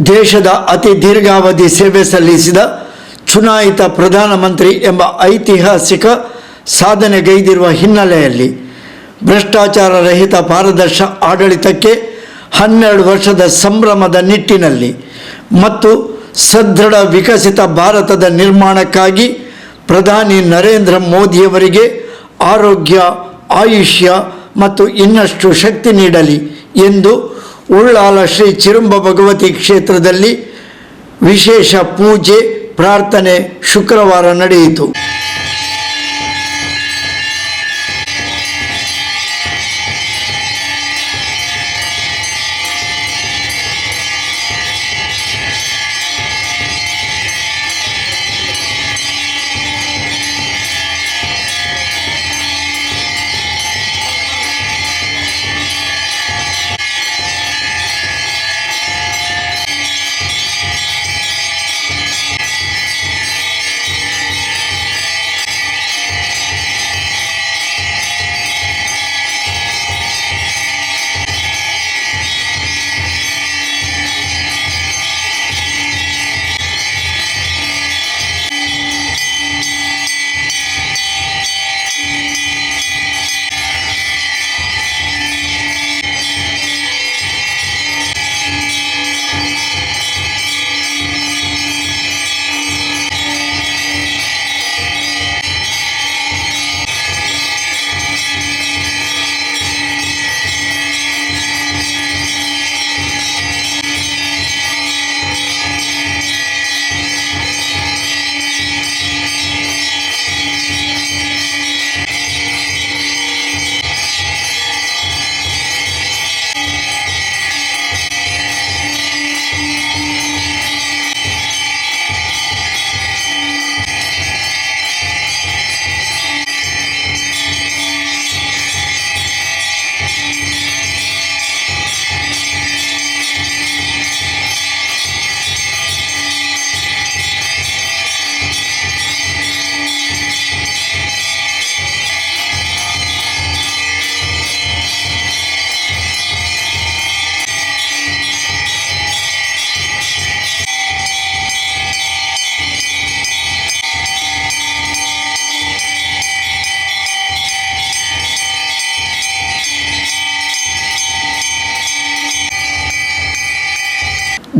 ದೇಶದ ಅತಿ ದೀರ್ಘಾವಧಿ ಸೇವೆ ಸಲ್ಲಿಸಿದ ಚುನಾಯಿತ ಪ್ರಧಾನಮಂತ್ರಿ ಎಂಬ ಐತಿಹಾಸಿಕ ಸಾಧನೆಗೈದಿರುವ ಹಿನ್ನೆಲೆಯಲ್ಲಿ ಭ್ರಷ್ಟಾಚಾರ ರಹಿತ ಪಾರದರ್ಶಕ ಆಡಳಿತಕ್ಕೆ 12 ವರ್ಷದ ಸಂಭ್ರಮದ ನಿಟ್ಟಿನಲ್ಲಿ ಮತ್ತು ಸದೃಢ ವಿಕಸಿತ ಭಾರತದ ನಿರ್ಮಾಣಕ್ಕಾಗಿ ಪ್ರಧಾನಿ ನರೇಂದ್ರ ಮೋದಿಯವರಿಗೆ ಆರೋಗ್ಯ, ಆಯುಷ್ಯ ಮತ್ತು ಇನ್ನಷ್ಟು ಶಕ್ತಿ ನೀಡಲಿ ಎಂದು ಉಳ್ಳಾಲ ಶ್ರೀ ಚಿರುಂಬ ಭಗವತಿ ಕ್ಷೇತ್ರದಲ್ಲಿ ವಿಶೇಷ ಪೂಜೆ ಪ್ರಾರ್ಥನೆ ಶುಕ್ರವಾರ ನಡೆಯಿತು.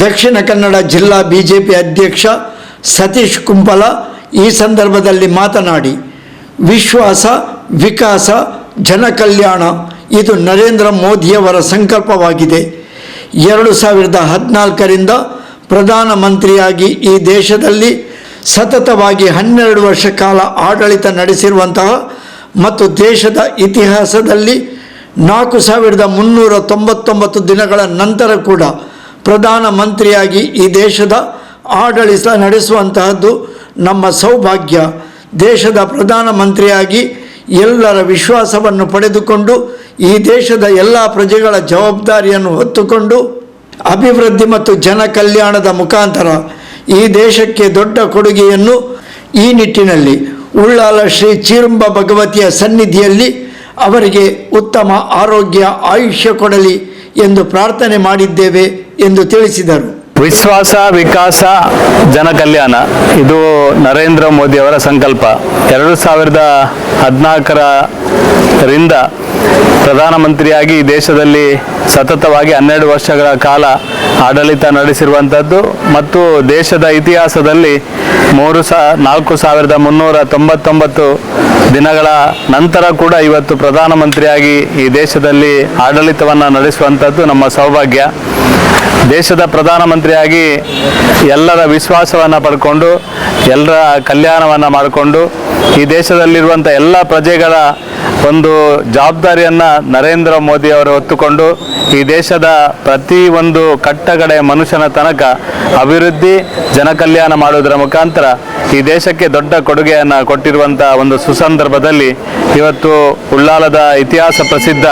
ದಕ್ಷಿಣ ಕನ್ನಡ ಜಿಲ್ಲಾ ಬಿಜೆಪಿ ಅಧ್ಯಕ್ಷ ಸತೀಶ್ ಕುಂಪಲ ಈ ಸಂದರ್ಭದಲ್ಲಿ ಮಾತನಾಡಿ, ವಿಶ್ವಾಸ, ವಿಕಾಸ, ಜನಕಲ್ಯಾಣ ಇದು ನರೇಂದ್ರ ಮೋದಿಯವರ ಸಂಕಲ್ಪವಾಗಿದೆ. 2014ರಿಂದ ಪ್ರಧಾನಮಂತ್ರಿಯಾಗಿ ಈ ದೇಶದಲ್ಲಿ ಸತತವಾಗಿ 12 ವರ್ಷ ಕಾಲ ಆಡಳಿತ ನಡೆಸಿರುವಂತಹ ಮತ್ತು ದೇಶದ ಇತಿಹಾಸದಲ್ಲಿ 4399 ದಿನಗಳ ನಂತರ ಕೂಡ ಪ್ರಧಾನಮಂತ್ರಿಯಾಗಿ ಈ ದೇಶದ ಆಡಳಿತ ನಡೆಸುವಂತಹದ್ದು ನಮ್ಮ ಸೌಭಾಗ್ಯ. ದೇಶದ ಪ್ರಧಾನಮಂತ್ರಿಯಾಗಿ ಎಲ್ಲರ ವಿಶ್ವಾಸವನ್ನು ಪಡೆದುಕೊಂಡು ಈ ದೇಶದ ಎಲ್ಲ ಪ್ರಜೆಗಳ ಜವಾಬ್ದಾರಿಯನ್ನು ಹೊತ್ತುಕೊಂಡು ಅಭಿವೃದ್ಧಿ ಮತ್ತು ಜನ ಕಲ್ಯಾಣದ ಮುಖಾಂತರ ಈ ದೇಶಕ್ಕೆ ದೊಡ್ಡ ಕೊಡುಗೆಯನ್ನು ಈ ನಿಟ್ಟಿನಲ್ಲಿ ಉಳ್ಳಾಲ ಶ್ರೀ ಚಿರುಂಬ ಭಗವತಿಯ ಸನ್ನಿಧಿಯಲ್ಲಿ ಅವರಿಗೆ ಉತ್ತಮ ಆರೋಗ್ಯ, ಆಯುಷ್ಯ ಕೊಡಲಿ ಎಂದು ಪ್ರಾರ್ಥನೆ ಮಾಡಿದ್ದೇವೆ ಎಂದು ತಿಳಿಸಿದರು. ವಿಶ್ವಾಸ, ವಿಕಾಸ, ಜನಕಲ್ಯಾಣ ಇದು ನರೇಂದ್ರ ಮೋದಿಯವರ ಸಂಕಲ್ಪ. 2014ರಿಂದ ಪ್ರಧಾನಮಂತ್ರಿಯಾಗಿ ದೇಶದಲ್ಲಿ ಸತತವಾಗಿ 12 ವರ್ಷಗಳ ಕಾಲ ಆಡಳಿತ ನಡೆಸಿರುವಂಥದ್ದು ಮತ್ತು ದೇಶದ ಇತಿಹಾಸದಲ್ಲಿ 4399 ದಿನಗಳ ನಂತರ ಕೂಡ ಇವತ್ತು ಪ್ರಧಾನಮಂತ್ರಿಯಾಗಿ ಈ ದೇಶದಲ್ಲಿ ಆಡಳಿತವನ್ನು ನಡೆಸುವಂಥದ್ದು ನಮ್ಮ ಸೌಭಾಗ್ಯ. ದೇಶದ ಪ್ರಧಾನಮಂತ್ರಿಯಾಗಿ ಎಲ್ಲರ ವಿಶ್ವಾಸವನ್ನು ಪಡ್ಕೊಂಡು ಎಲ್ಲರ ಕಲ್ಯಾಣವನ್ನು ಮಾಡಿಕೊಂಡು ಈ ದೇಶದಲ್ಲಿರುವಂಥ ಎಲ್ಲ ಪ್ರಜೆಗಳ ಒಂದು ಜವಾಬ್ದಾರಿಯನ್ನು ನರೇಂದ್ರ ಮೋದಿಯವರು ಹೊತ್ತುಕೊಂಡು ಈ ದೇಶದ ಪ್ರತಿಯೊಂದು ಕಟ್ಟಕಡೆ ಮನುಷ್ಯನ ತನಕ ಅಭಿವೃದ್ಧಿ, ಜನಕಲ್ಯಾಣ ಮಾಡುವುದರ ಮುಖಾಂತರ ಈ ದೇಶಕ್ಕೆ ದೊಡ್ಡ ಕೊಡುಗೆಯನ್ನು ಕೊಟ್ಟಿರುವಂಥ ಒಂದು ಸುಸಂದರ್ಭದಲ್ಲಿ ಇವತ್ತು ಉಳ್ಳಾಲದ ಇತಿಹಾಸ ಪ್ರಸಿದ್ಧ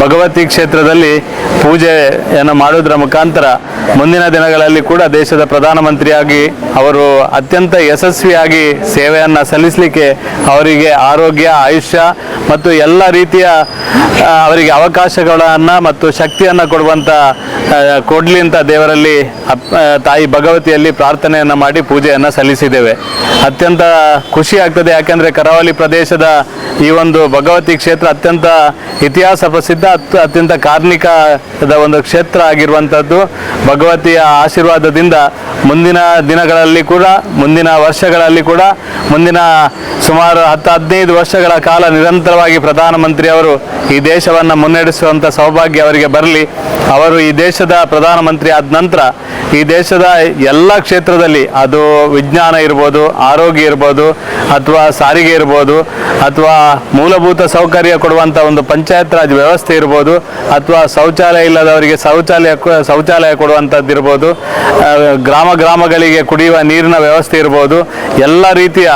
ಭಗವತಿ ಕ್ಷೇತ್ರದಲ್ಲಿ ಪೂಜೆಯನ್ನು ಮಾಡುವುದರ ಮುಖಾಂತರ ಮುಂದಿನ ದಿನಗಳಲ್ಲಿ ಕೂಡ ದೇಶದ ಪ್ರಧಾನಮಂತ್ರಿಯಾಗಿ ಅವರು ಅತ್ಯಂತ ಯಶಸ್ವಿಯಾಗಿ ಸೇವೆಯನ್ನು ಸಲ್ಲಿಸಲಿಕ್ಕೆ ಅವರಿಗೆ ಆರೋಗ್ಯ, ಆಯುಷ್ಯ ಮತ್ತು ಎಲ್ಲ ರೀತಿಯ ಅವರಿಗೆ ಅವಕಾಶಗಳನ್ನು ಮತ್ತು ಶಕ್ತಿಯನ್ನು ಕೊಡಲಿ ಅಂತ ದೇವರಲ್ಲಿ ತಾಯಿ ಭಗವತಿಯಲ್ಲಿ ಪ್ರಾರ್ಥನೆಯನ್ನು ಮಾಡಿ ಪೂಜೆಯನ್ನು ಸಲ್ಲಿಸಿದ್ದೇವೆ. ಅತ್ಯಂತ ಖುಷಿ ಆಗ್ತದೆ, ಯಾಕೆಂದರೆ ಕರಾವಳಿ ಪ್ರದೇಶದ ಈ ಒಂದು ಭಗವತಿ ಕ್ಷೇತ್ರ ಅತ್ಯಂತ ಇತಿಹಾಸ ಪ್ರಸಿದ್ಧ, ಅತ್ಯಂತ ಕಾರ್ಮಿಕದ ಒಂದು ಕ್ಷೇತ್ರ ಆಗಿರುವಂಥದ್ದು. ಭಗವತಿಯ ಆಶೀರ್ವಾದದಿಂದ ಮುಂದಿನ ದಿನಗಳಲ್ಲಿ ಕೂಡ, ಮುಂದಿನ ವರ್ಷಗಳಲ್ಲಿ ಕೂಡ, ಮುಂದಿನ ಸುಮಾರು 10-15 ವರ್ಷಗಳ ಕಾಲ ನಿರಂತರವಾಗಿ ಪ್ರಧಾನಮಂತ್ರಿಯವರು ಈ ದೇಶವನ್ನು ಮುನ್ನಡೆಸುವಂಥ ಸೌಭಾಗ್ಯ ಅವರಿಗೆ ಬರಲಿ. ಅವರು ಈ ದೇಶದ ಪ್ರಧಾನಮಂತ್ರಿ ಆದ ನಂತರ ಈ ದೇಶದ ಎಲ್ಲ ಕ್ಷೇತ್ರದಲ್ಲಿ, ಅದು ವಿಜ್ಞಾನ ಇರ್ಬೋದು, ಆರೋಗ್ಯ ಇರ್ಬೋದು, ಅಥವಾ ಸಾರಿಗೆ ಇರ್ಬೋದು, ಅಥವಾ ಮೂಲಭೂತ ಸೌಕರ್ಯ ಕೊಡುವಂಥ ಒಂದು ಪಂಚಾಯತ್ ರಾಜ್ ವ್ಯವಸ್ಥೆ ಇರ್ಬೋದು, ಅಥವಾ ಶೌಚಾಲಯ ಇಲ್ಲದವರಿಗೆ ಶೌಚಾಲಯ ಕೊಡುವಂಥದ್ದು ಇರ್ಬೋದು, ಗ್ರಾಮಗಳಿಗೆ ಕುಡಿಯುವ ನೀರಿನ ವ್ಯವಸ್ಥೆ ಇರ್ಬೋದು, ಎಲ್ಲ ರೀತಿಯ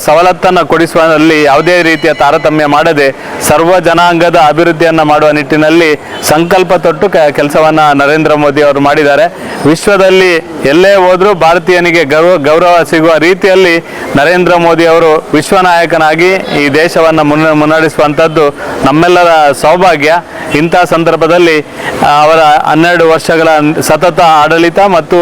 ಸವಲತ್ತನ್ನು ಕೊಡಿಸುವಲ್ಲಿ ಯಾವುದೇ ರೀತಿಯ ತಾರತಮ್ಯ ಮಾಡದೆ ಸರ್ವ ಜನಾಂಗದ ಅಭಿವೃದ್ಧಿಯನ್ನು ಮಾಡುವ ನಿಟ್ಟಿನಲ್ಲಿ ಸಂಕಲ್ಪ ತೊಟ್ಟು ಕೆಲಸವನ್ನು ನರೇಂದ್ರ ಮೋದಿ ಅವರು ಮಾಡಿದ್ದಾರೆ. ವಿಶ್ವದಲ್ಲಿ ಎಲ್ಲೇ ಹೋದರೂ ಭಾರತೀಯನಿಗೆ ಗೌರವ ಸಿಗುವ ರೀತಿಯಲ್ಲಿ ನರೇಂದ್ರ ಮೋದಿ ಅವರು ವಿಶ್ವನಾಯಕನಾಗಿ ಈ ದೇಶವನ್ನು ಮುನ್ನಡೆಸುವಂಥದ್ದು ನಮ್ಮೆಲ್ಲರ ಸೌಭಾಗ್ಯ. ಇಂಥ ಸಂದರ್ಭದಲ್ಲಿ ಅವರ 12 ವರ್ಷಗಳ ಸತತ ಆಡಳಿತ ಮತ್ತು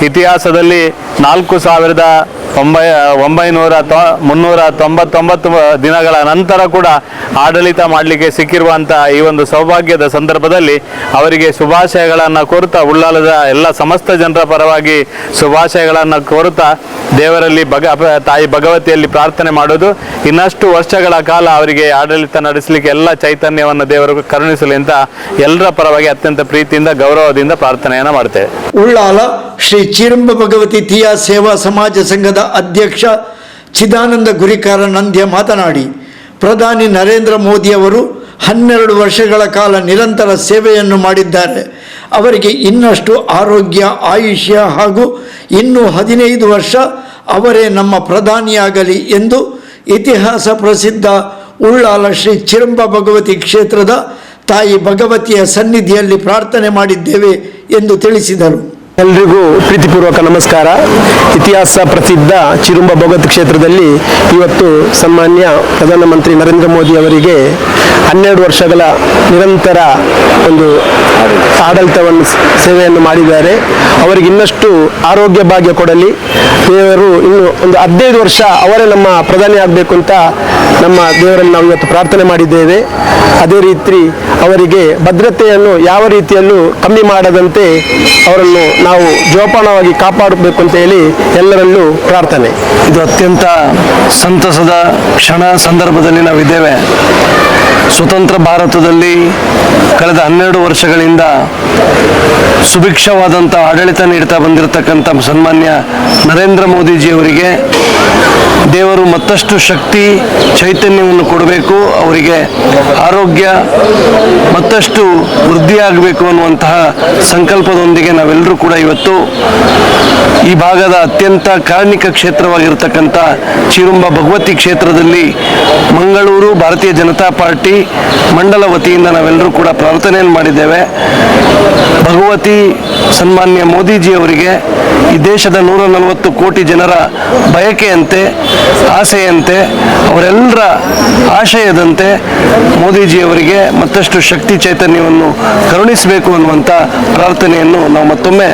ಇತಿಹಾಸದಲ್ಲಿ 4,399 ದಿನಗಳ ನಂತರ ಕೂಡ ಆಡಳಿತ ಮಾಡಲಿಕ್ಕೆ ಸಿಕ್ಕಿರುವಂಥ ಈ ಒಂದು ಸೌಭಾಗ್ಯದ ಸಂದರ್ಭದಲ್ಲಿ ಅವರಿಗೆ ಶುಭಾಶಯಗಳನ್ನು ಕೋರುತ್ತಾ, ಉಳ್ಳಾಲದ ಎಲ್ಲ ಸಮಸ್ತ ಜನರ ಪರವಾಗಿ ಶುಭಾಶಯಗಳನ್ನು ಕೋರುತ್ತಾ ದೇವರಲ್ಲಿ ತಾಯಿ ಭಗವತಿಯಲ್ಲಿ ಪ್ರಾರ್ಥನೆ ಮಾಡೋದು, ಇನ್ನಷ್ಟು ವರ್ಷಗಳ ಕಾಲ ಅವರಿಗೆ ಆಡಳಿತ ನಡೆಸಲಿಕ್ಕೆ ಎಲ್ಲ ಚೈತನ್ಯವನ್ನು ದೇವರು ಕರುಣಿಸಲಿ ಅಂತ ಎಲ್ಲರ ಪರವಾಗಿ ಅತ್ಯಂತ ಪ್ರೀತಿಯಿಂದ, ಗೌರವದಿಂದ ಪ್ರಾರ್ಥನೆಯನ್ನು ಮಾಡ್ತೇವೆ. ಉಳ್ಳಾಲ ಶ್ರೀ ಚಿರಂಬ ಭಗವತಿ ತೀಯಾ ಸೇವಾ ಸಮಾಜ ಸಂಘದ ಅಧ್ಯಕ್ಷ ಚಿದಾನಂದ ಗುರಿಕಾರ ನಂದ್ಯ ಮಾತನಾಡಿ, ಪ್ರಧಾನಿ ನರೇಂದ್ರ ಮೋದಿಯವರು 12 ವರ್ಷಗಳ ಕಾಲ ನಿರಂತರ ಸೇವೆಯನ್ನು ಮಾಡಿದ್ದಾರೆ. ಅವರಿಗೆ ಇನ್ನಷ್ಟು ಆರೋಗ್ಯ, ಆಯುಷ್ಯ ಹಾಗೂ ಇನ್ನೂ 15 ವರ್ಷ ಅವರೇ ನಮ್ಮ ಪ್ರಧಾನಿಯಾಗಲಿ ಎಂದು ಇತಿಹಾಸ ಪ್ರಸಿದ್ಧ ಉಳ್ಳಾಲ ಶ್ರೀ ಚಿರಂಬ ಭಗವತಿ ಕ್ಷೇತ್ರದ ತಾಯಿ ಭಗವತಿಯ ಸನ್ನಿಧಿಯಲ್ಲಿ ಪ್ರಾರ್ಥನೆ ಮಾಡಿದ್ದೇವೆ ಎಂದು ತಿಳಿಸಿದರು. ಎಲ್ರಿಗೂ ಪ್ರೀತಿಪೂರ್ವಕ ನಮಸ್ಕಾರ. ಇತಿಹಾಸ ಪ್ರಸಿದ್ಧ ಚಿರುಂಬ ಭಗವತಿ ಕ್ಷೇತ್ರದಲ್ಲಿ ಇವತ್ತು ಸನ್ಮಾನ್ಯ ಪ್ರಧಾನಮಂತ್ರಿ ನರೇಂದ್ರ ಮೋದಿ ಅವರಿಗೆ 12 ವರ್ಷಗಳ ನಿರಂತರ ಒಂದು ಆಡಳಿತವನ್ನು ಸೇವೆಯನ್ನು ಮಾಡಿದ್ದಾರೆ. ಅವರಿಗೆ ಇನ್ನಷ್ಟು ಆರೋಗ್ಯ ಭಾಗ್ಯ ಕೊಡಲಿ ದೇವರು. ಇನ್ನು ಒಂದು 15 ವರ್ಷ ಅವರೇ ನಮ್ಮ ಪ್ರಧಾನಿ ಆಗಬೇಕು ಅಂತ ನಮ್ಮ ದೇವರಲ್ಲಿ ನಾವು ಇವತ್ತು ಪ್ರಾರ್ಥನೆ ಮಾಡಿದ್ದೇವೆ. ಅದೇ ರೀತಿ ಅವರಿಗೆ ಭದ್ರತೆಯನ್ನು ಯಾವ ರೀತಿಯಲ್ಲೂ ಕಮ್ಮಿ ಮಾಡದಂತೆ ಅವರನ್ನು ನಾವು ಜೋಪಾನವಾಗಿ ಕಾಪಾಡಬೇಕು ಅಂತ ಹೇಳಿ ಎಲ್ಲರಲ್ಲೂ ಪ್ರಾರ್ಥನೆ. ಇದು ಅತ್ಯಂತ ಸಂತಸದ ಕ್ಷಣ ಸಂದರ್ಭದಲ್ಲಿ ನಾವಿದ್ದೇವೆ. ಸ್ವತಂತ್ರ ಭಾರತದಲ್ಲಿ ಕಳೆದ 12 ವರ್ಷಗಳಿಂದ ಸುಭಿಕ್ಷವಾದಂಥ ಆಡಳಿತ ನೀಡ್ತಾ ಬಂದಿರತಕ್ಕಂಥ ಸನ್ಮಾನ್ಯ ನರೇಂದ್ರ ಮೋದಿಜಿಯವರಿಗೆ ದೇವರು ಮತ್ತಷ್ಟು ಶಕ್ತಿ, ಚೈತನ್ಯವನ್ನು ಕೊಡಬೇಕು, ಅವರಿಗೆ ಆರೋಗ್ಯ ಮತ್ತಷ್ಟು ವೃದ್ಧಿಯಾಗಬೇಕು ಅನ್ನುವಂತಹ ಸಂಕಲ್ಪದೊಂದಿಗೆ ನಾವೆಲ್ಲರೂ ಕೂಡ ಇವತ್ತು ಈ ಭಾಗದ ಅತ್ಯಂತ ಕಾರ್ಮಿಕ ಕ್ಷೇತ್ರವಾಗಿರ್ತಕ್ಕಂಥ ಚಿರುಂಬ ಭಗವತಿ ಕ್ಷೇತ್ರದಲ್ಲಿ ಮಂಗಳೂರು ಭಾರತೀಯ ಜನತಾ ಪಾರ್ಟಿ ಮಂಡಲ ವತಿಯಿಂದ ನಾವೆಲ್ಲರೂ ಕೂಡ ಪ್ರಾರ್ಥನೆಯನ್ನು ಮಾಡಿದ್ದೇವೆ. ಭಗವತಿ ಸನ್ಮಾನ್ಯ ಮೋದಿಜಿಯವರಿಗೆ ಈ ದೇಶದ 140 ಕೋಟಿ ಜನರ ಬಯಕೆಯಂತೆ, ಆಸೆಯಂತೆ, ಅವರೆಲ್ಲರ ಆಶಯದಂತೆ ಮೋದಿಜಿಯವರಿಗೆ ಮತ್ತಷ್ಟು ಶಕ್ತಿ ಚೈತನ್ಯವನ್ನು ಕರುಣಿಸಬೇಕು ಅನ್ನುವಂಥ ಪ್ರಾರ್ಥನೆಯನ್ನು ನಾವು ಮತ್ತೊಮ್ಮೆ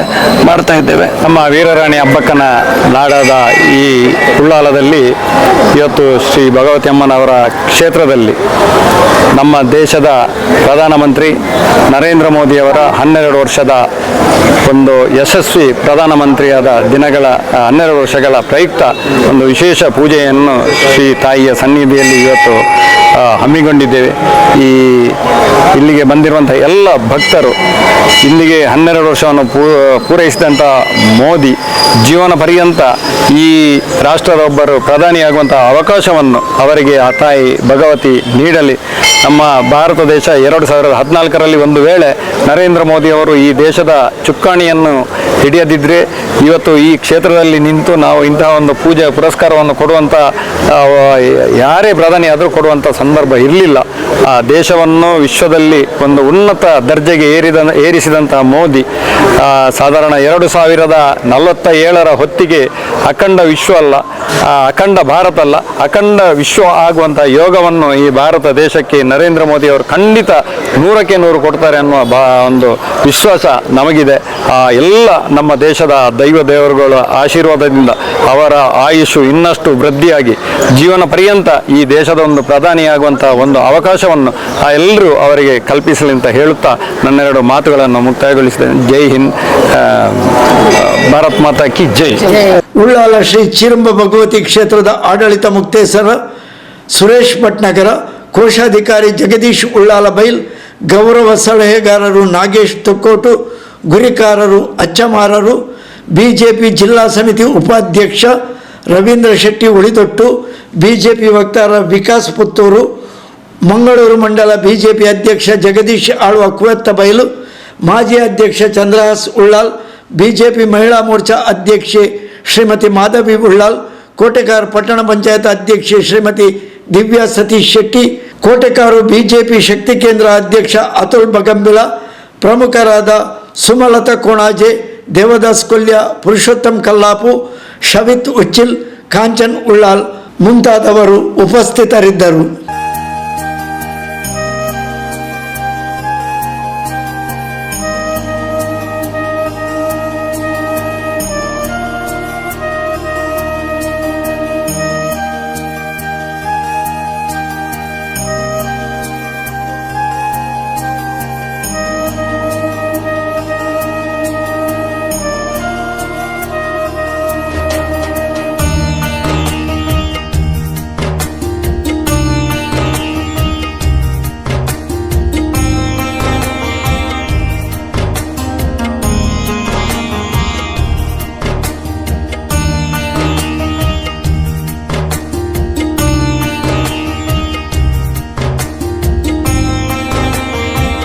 ಮಾಡ್ತಾ ಇದ್ದೇವೆ. ನಮ್ಮ ವೀರರಾಣಿ ಹಬ್ಬಕ್ಕನ ನಾಡಾದ ಈ ಉಳ್ಳಾಲದಲ್ಲಿ ಇವತ್ತು ಶ್ರೀ ಭಗವತಿ ಅಮ್ಮನವರ ಕ್ಷೇತ್ರದಲ್ಲಿ ನಮ್ಮ ದೇಶದ ಪ್ರಧಾನಮಂತ್ರಿ ನರೇಂದ್ರ ಮೋದಿಯವರ 12 ವರ್ಷದ ಒಂದು ಯಶಸ್ವಿ ಪ್ರಧಾನಮಂತ್ರಿಯಾದ ದಿನಗಳ 12 ವರ್ಷಗಳ ಪ್ರಯುಕ್ತ ಒಂದು ವಿಶೇಷ ಪೂಜೆಯನ್ನು ಶ್ರೀ ತಾಯಿಯ ಸನ್ನಿಧಿಯಲ್ಲಿ ಇವತ್ತು ಹಮ್ಮಿಕೊಂಡಿದ್ದೇವೆ. ಇಲ್ಲಿಗೆ ಬಂದಿರುವಂಥ ಎಲ್ಲ ಭಕ್ತರು ಇಲ್ಲಿಗೆ 12 ವರ್ಷವನ್ನು ಪೂರೈಸಿದಂಥ ಮೋದಿ ಜೀವನ ಪರ್ಯಂತ ಈ ರಾಷ್ಟ್ರದ ಒಬ್ಬರು ಪ್ರಧಾನಿಯಾಗುವಂಥ ಅವಕಾಶವನ್ನು ಅವರಿಗೆ ಆ ತಾಯಿ ಭಗವತಿ ನೀಡಲಿ. ನಮ್ಮ ಭಾರತ ದೇಶ 2014ರಲ್ಲಿ ಒಂದು ವೇಳೆ ನರೇಂದ್ರ ಮೋದಿಯವರು ಈ ದೇಶದ ಚುಕ್ಕಾಣಿಯನ್ನು ಹಿಡಿಯದಿದ್ದರೆ ಇವತ್ತು ಈ ಕ್ಷೇತ್ರದಲ್ಲಿ ನಿಂತು ನಾವು ಇಂತಹ ಒಂದು ಪೂಜೆ ಪುರಸ್ಕಾರವನ್ನು ಕೊಡುವಂಥ ಯಾರೇ ಪ್ರಧಾನಿ ಆದರೂ ಕೊಡುವಂಥ ಸಂದರ್ಭ ಇರಲಿಲ್ಲ. ಆ ದೇಶವನ್ನು ವಿಶ್ವದಲ್ಲಿ ಒಂದು ಉನ್ನತ ದರ್ಜೆಗೆ ಏರಿಸಿದಂತಹ ಮೋದಿ ಸಾಧಾರಣ 2047 ಹೊತ್ತಿಗೆ ಅಖಂಡ ವಿಶ್ವ ಅಲ್ಲ, ಅಖಂಡ ಭಾರತ ಅಲ್ಲ, ಅಖಂಡ ವಿಶ್ವ ಆಗುವಂಥ ಯೋಗವನ್ನು ಈ ಭಾರತ ದೇಶಕ್ಕೆ ನರೇಂದ್ರ ಮೋದಿ ಅವರು ಖಂಡಿತ 100ಕ್ಕೆ 100 ಕೊಡ್ತಾರೆ ಅನ್ನುವ ಒಂದು ವಿಶ್ವಾಸ ನಮಗಿದೆ. ಎಲ್ಲ ನಮ್ಮ ದೇಶದ ದೇವರುಗಳ ಆಶೀರ್ವಾದದಿಂದ ಅವರ ಆಯುಷು ಇನ್ನಷ್ಟು ವೃದ್ಧಿಯಾಗಿ ಜೀವನ ಪರ್ಯಂತ ಈ ದೇಶದ ಒಂದು ಪ್ರಧಾನಿಯಾಗುವಂಥ ಒಂದು ಅವಕಾಶವನ್ನು ಎಲ್ಲರೂ ಅವರಿಗೆ ಕಲ್ಪಿಸಲಿ ಅಂತ ಹೇಳುತ್ತಾ ನನ್ನೆರಡು ಮಾತುಗಳನ್ನು ಮುಕ್ತಾಯಗೊಳಿಸಿದ್ದೇನೆ. ಜೈ ಹಿಂದ್, ಭಾರತ್ ಮಾತಾ ಕಿ ಜೈ. ಉಳ್ಳಾಲ ಶ್ರೀ ಚಿರಂಬ ಭಗವತಿ ಕ್ಷೇತ್ರದ ಆಡಳಿತ ಮುಕ್ತೇಸರ ಸುರೇಶ್ ಭಟ್ನಗರ, ಕೋಶಾಧಿಕಾರಿ ಜಗದೀಶ್ ಉಳ್ಳಾಲ ಬೈಲ್, ಗೌರವ ಸಲಹೆಗಾರರು ನಾಗೇಶ್ ತೊಕ್ಕೋಟು, ಗುರಿಕಾರರು ಅಚ್ಚಮಾರರು, ಬಿಜೆಪಿ ಜಿಲ್ಲಾ ಸಮಿತಿ ಉಪಾಧ್ಯಕ್ಷ ರವೀಂದ್ರ ಶೆಟ್ಟಿ ಉಳಿದೊಟ್ಟು, ಬಿಜೆಪಿ ವಕ್ತಾರ ವಿಕಾಸ್ ಪುತ್ತೂರು, ಮಂಗಳೂರು ಮಂಡಲ ಬಿಜೆಪಿ ಅಧ್ಯಕ್ಷ ಜಗದೀಶ್ ಆಳ್ವ ಕುವೆತ್ತ ಬೈಲು, ಮಾಜಿ ಅಧ್ಯಕ್ಷ ಚಂದ್ರಹಾಸ್ ಉಳ್ಳಾಲ್, ಬಿಜೆಪಿ ಮಹಿಳಾ ಮೋರ್ಚಾ ಅಧ್ಯಕ್ಷೆ ಶ್ರೀಮತಿ ಮಾಧವಿ ಉಳ್ಳಾಲ್, ಕೋಟೆಕಾರ್ ಪಟ್ಟಣ ಪಂಚಾಯತ್ ಅಧ್ಯಕ್ಷೆ ಶ್ರೀಮತಿ ದಿವ್ಯಾ ಸತೀಶ್ ಶೆಟ್ಟಿ, ಕೋಟೆಕಾರು ಬಿಜೆಪಿ ಶಕ್ತಿ ಕೇಂದ್ರ ಅಧ್ಯಕ್ಷ ಅತುಲ್ ಬಗಂಬಿಲ, ಪ್ರಮುಖರಾದ ಸುಮಲತಾ ಕೋಣಾಜೆ, ದೇವದಾಸ್ ಕೊಲ್ಯ, ಪುರುಷೋತ್ತಮ್ ಕಲ್ಲಾಪು, ಶವಿತ್ ಉಚ್ಚಿಲ್, ಕಾಂಚನ್ ಉಳ್ಳಾಲ್ ಮುಂತಾದವರು ಉಪಸ್ಥಿತರಿದ್ದರು.